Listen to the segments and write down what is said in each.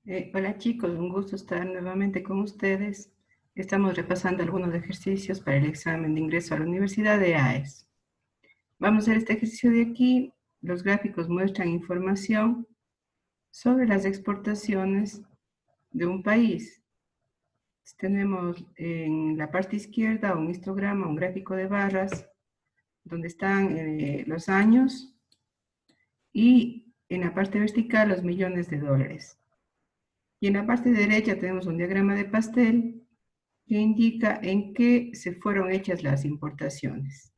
Hola chicos, un gusto estar nuevamente con ustedes. Estamos repasando algunos ejercicios para el examen de ingreso a la Universidad de AES. Vamos a hacer este ejercicio de aquí. Los gráficos muestran información sobre las exportaciones de un país. Tenemos en la parte izquierda un histograma, un gráfico de barras, donde están los años, y en la parte vertical los millones de dólares. Y en la parte derecha tenemos un diagrama de pastel que indica en qué se fueron hechas las importaciones.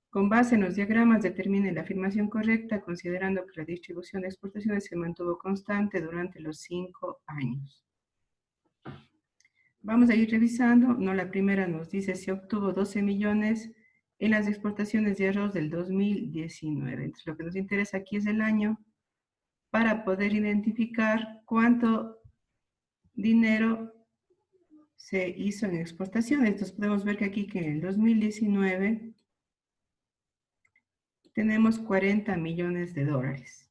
Con base en los diagramas determine la afirmación correcta, considerando que la distribución de exportaciones se mantuvo constante durante los 5 años. Vamos a ir revisando. La primera nos dice se obtuvo 12 millones en las exportaciones de arroz del 2019. Entonces, lo que nos interesa aquí es el año para poder identificar cuánto dinero se hizo en exportaciones. Entonces podemos ver que aquí que en el 2019 tenemos 40 millones de dólares.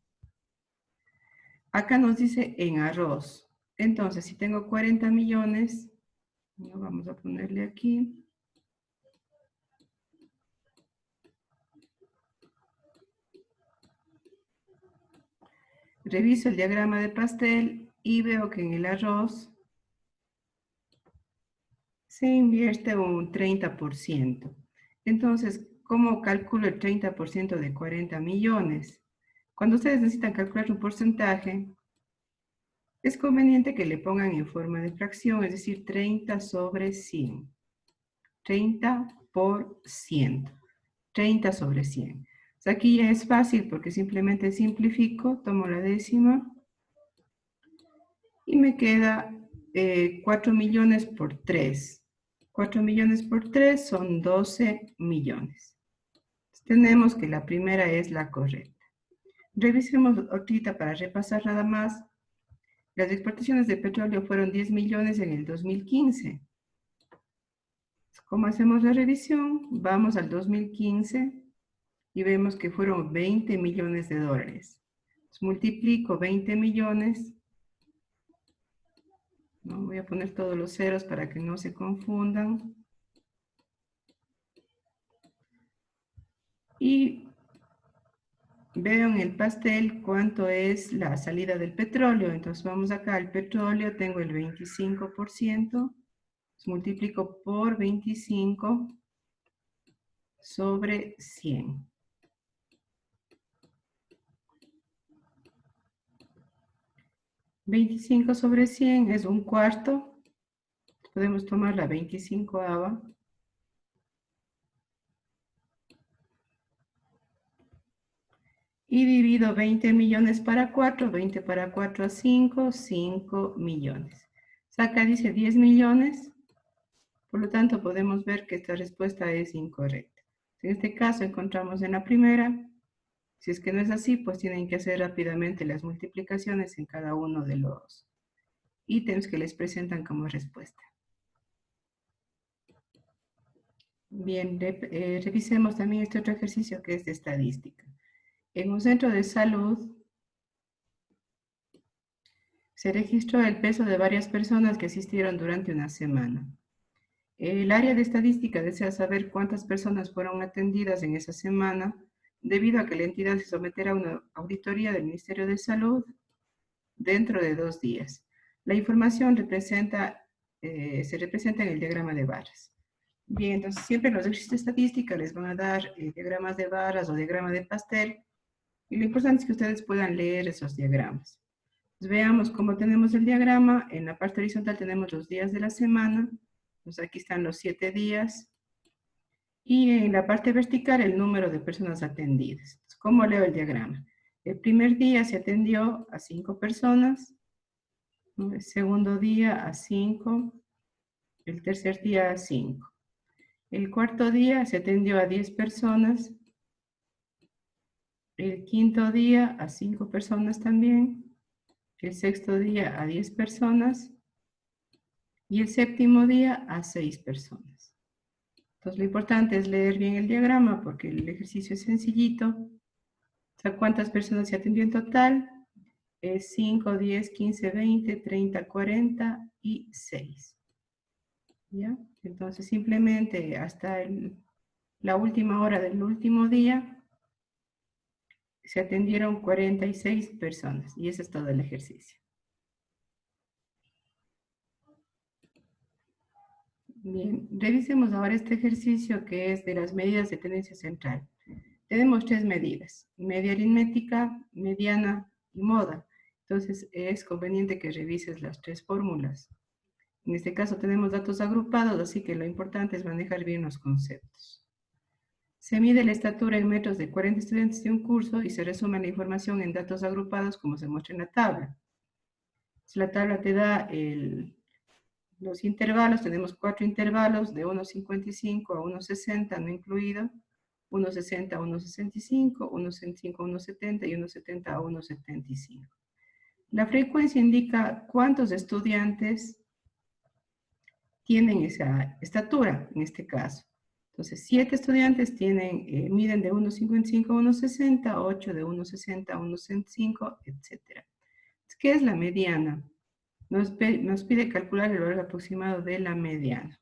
Acá nos dice en arroz. Entonces, si tengo 40 millones, vamos a ponerle aquí. Reviso el diagrama de pastel y veo que en el arroz se invierte un 30%. Entonces, ¿cómo calculo el 30% de 40 millones? Cuando ustedes necesitan calcular un porcentaje, es conveniente que le pongan en forma de fracción, es decir, 30 sobre 100. 30%. 30 sobre 100. O sea, aquí ya es fácil porque simplemente simplifico, tomo la décima y me queda 4 millones por 3. 4 millones por 3 son 12 millones. Tenemos que la primera es la correcta. Revisemos ahorita para repasar nada más. Las exportaciones de petróleo fueron 10 millones en el 2015. ¿Cómo hacemos la revisión? Vamos al 2015 y vemos que fueron 20 millones de dólares. Entonces, multiplico 20 millones. Voy a poner todos los ceros para que no se confundan. Y veo en el pastel cuánto es la salida del petróleo. Entonces vamos acá al petróleo, tengo el 25%. Multiplico por 25 sobre 100. 25 sobre 100 es un cuarto. Podemos tomar la 25ava. Y divido 20 millones para 4, 20 para 4 a 5, 5 millones. Acá dice 10 millones, por lo tanto podemos ver que esta respuesta es incorrecta. En este caso encontramos en la primera. Si es que no es así, pues tienen que hacer rápidamente las multiplicaciones en cada uno de los ítems que les presentan como respuesta. Bien, revisemos también este otro ejercicio que es de estadística. En un centro de salud se registró el peso de varias personas que asistieron durante una semana. El área de estadística desea saber cuántas personas fueron atendidas en esa semana debido a que la entidad se someterá a una auditoría del Ministerio de Salud dentro de 2 días. La información se representa en el diagrama de barras. Bien, entonces siempre en los ejercicios de estadística les van a dar diagramas de barras o diagrama de pastel, y lo importante es que ustedes puedan leer esos diagramas. Entonces, veamos cómo tenemos el diagrama. En la parte horizontal tenemos los días de la semana. Entonces aquí están los 7 días. Y en la parte vertical el número de personas atendidas. Entonces, ¿cómo leo el diagrama? El primer día se atendió a 5 personas. El segundo día a 5. El tercer día a 5. El cuarto día se atendió a 10 personas. El quinto día a 5 personas también. El sexto día a 10 personas. Y el séptimo día a 6 personas. Entonces lo importante es leer bien el diagrama porque el ejercicio es sencillito. O sea, ¿cuántas personas se atendió en total? es 5, 10, 15, 20, 30, 40 y 6. ¿Ya? Entonces simplemente hasta la última hora del último día se atendieron 46 personas y ese es todo el ejercicio. Bien, revisemos ahora este ejercicio que es de las medidas de tendencia central. Tenemos tres medidas, media aritmética, mediana y moda. Entonces es conveniente que revises las tres fórmulas. En este caso tenemos datos agrupados, así que lo importante es manejar bien los conceptos. Se mide la estatura en metros de 40 estudiantes de un curso y se resume la información en datos agrupados como se muestra en la tabla. La tabla te da los intervalos, tenemos 4 intervalos de 1,55 a 1,60 no incluido, 1,60 a 1,65, 1,65 a 1,70 y 1,70 a 1,75. La frecuencia indica cuántos estudiantes tienen esa estatura, en este caso. Entonces, 7 estudiantes miden de 1,55 a 1,60, 8 de 1,60 a 1,65, etc. ¿Qué es la mediana? Nos pide calcular el valor aproximado de la mediana.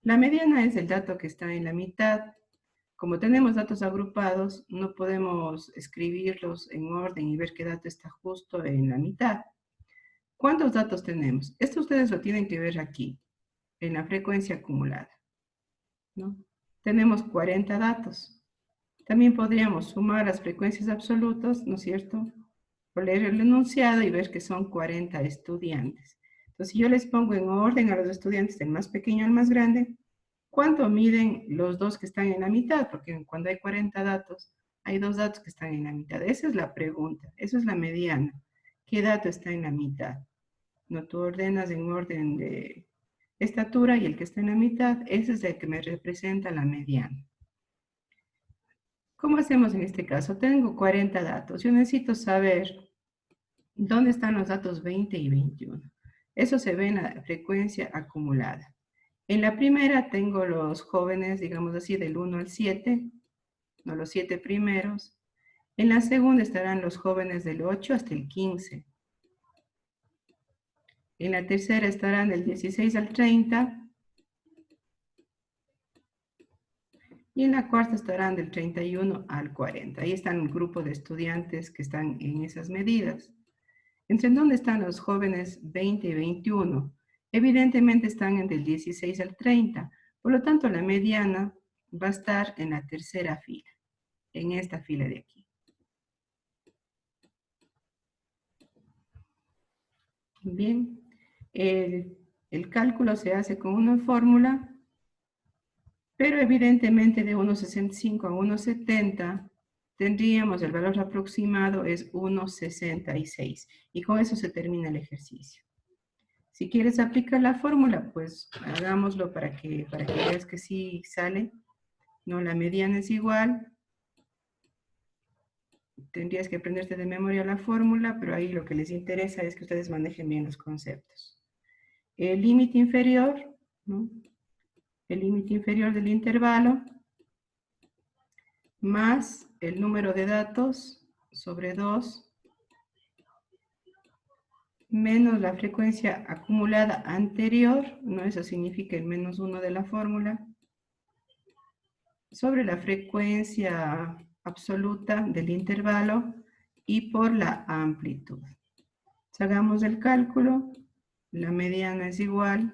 La mediana es el dato que está en la mitad. Como tenemos datos agrupados, no podemos escribirlos en orden y ver qué dato está justo en la mitad. ¿Cuántos datos tenemos? Esto ustedes lo tienen que ver aquí, en la frecuencia acumulada, ¿no? Tenemos 40 datos. También podríamos sumar las frecuencias absolutas, ¿no es cierto? O leer el enunciado y ver que son 40 estudiantes. Entonces, si yo les pongo en orden a los estudiantes del más pequeño al más grande, ¿cuánto miden los dos que están en la mitad? Porque cuando hay 40 datos, hay dos datos que están en la mitad. Esa es la pregunta, eso es la mediana. ¿Qué dato está en la mitad? No, tú ordenas en orden de estatura y el que está en la mitad, ese es el que me representa la mediana. ¿Cómo hacemos en este caso? Tengo 40 datos. Yo necesito saber dónde están los datos 20 y 21. Eso se ve en la frecuencia acumulada. En la primera tengo los jóvenes, digamos así, del 1 al 7, no los 7 primeros. En la segunda estarán los jóvenes del 8 hasta el 15. En la tercera estarán del 16 al 30. Y en la cuarta estarán del 31 al 40. Ahí están el grupo de estudiantes que están en esas medidas. ¿Entre dónde están los jóvenes 20 y 21? Evidentemente están entre el 16 al 30. Por lo tanto, la mediana va a estar en la tercera fila, en esta fila de aquí. Bien, el cálculo se hace con una fórmula, pero evidentemente de 1,65 a 1,70 tendríamos el valor aproximado es 1,66 y con eso se termina el ejercicio. Si quieres aplicar la fórmula, pues hagámoslo para que veas que sí sale. No, la mediana es igual. Tendrías que aprenderte de memoria la fórmula, pero ahí lo que les interesa es que ustedes manejen bien los conceptos. El límite inferior, ¿no? El límite inferior del intervalo más el número de datos sobre 2 menos la frecuencia acumulada anterior, ¿no? Eso significa el menos 1 de la fórmula, sobre la frecuencia absoluta del intervalo y por la amplitud. Si hagamos el cálculo, la mediana es igual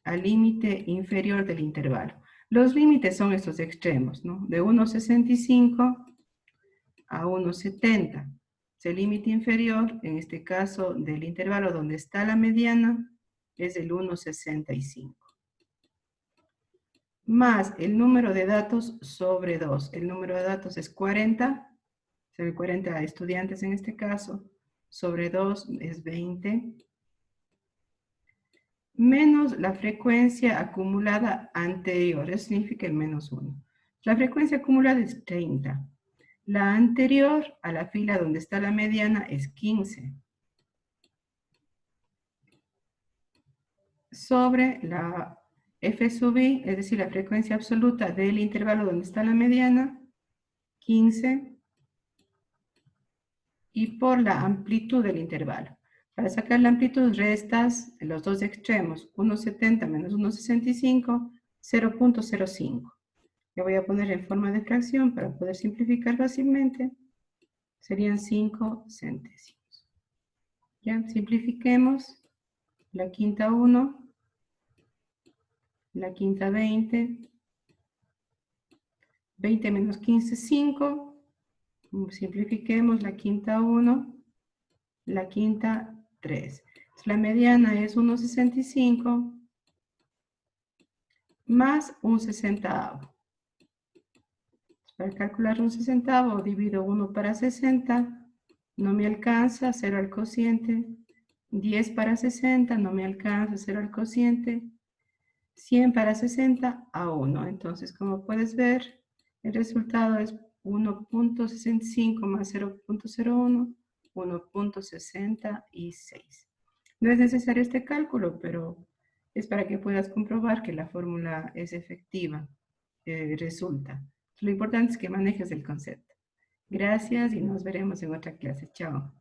al límite inferior del intervalo. Los límites son estos extremos, ¿no? De 1,65 a 1,70. El límite inferior, en este caso del intervalo donde está la mediana, es el 1,65. Más el número de datos sobre 2. El número de datos es 40, son 40 estudiantes en este caso, sobre 2 es 20, menos la frecuencia acumulada anterior, eso significa el menos 1. La frecuencia acumulada es 30. La anterior a la fila donde está la mediana es 15. Sobre la f sub i, es decir, la frecuencia absoluta del intervalo donde está la mediana, 15. y por la amplitud del intervalo. Para sacar la amplitud restas los dos extremos, 1,70 menos 1,65, 0,05. Le voy a poner en forma de fracción para poder simplificar fácilmente. Serían 5 centésimos. Ya, simplifiquemos. La quinta 1, la quinta 20, 20 menos 15, 5. Simplifiquemos la quinta 1, la quinta 3. La mediana es 1,65 más un sesentavo. Para calcular un sesentavo divido 1 para 60, no me alcanza, 0 al cociente. 10 para 60, no me alcanza, 0 al cociente. 100 para 60 a 1. Entonces, como puedes ver, el resultado es 1,65 más 0,01, 1,66. No es necesario este cálculo, pero es para que puedas comprobar que la fórmula es efectiva, resulta. Lo importante es que manejes el concepto. Gracias y nos veremos en otra clase. Chao.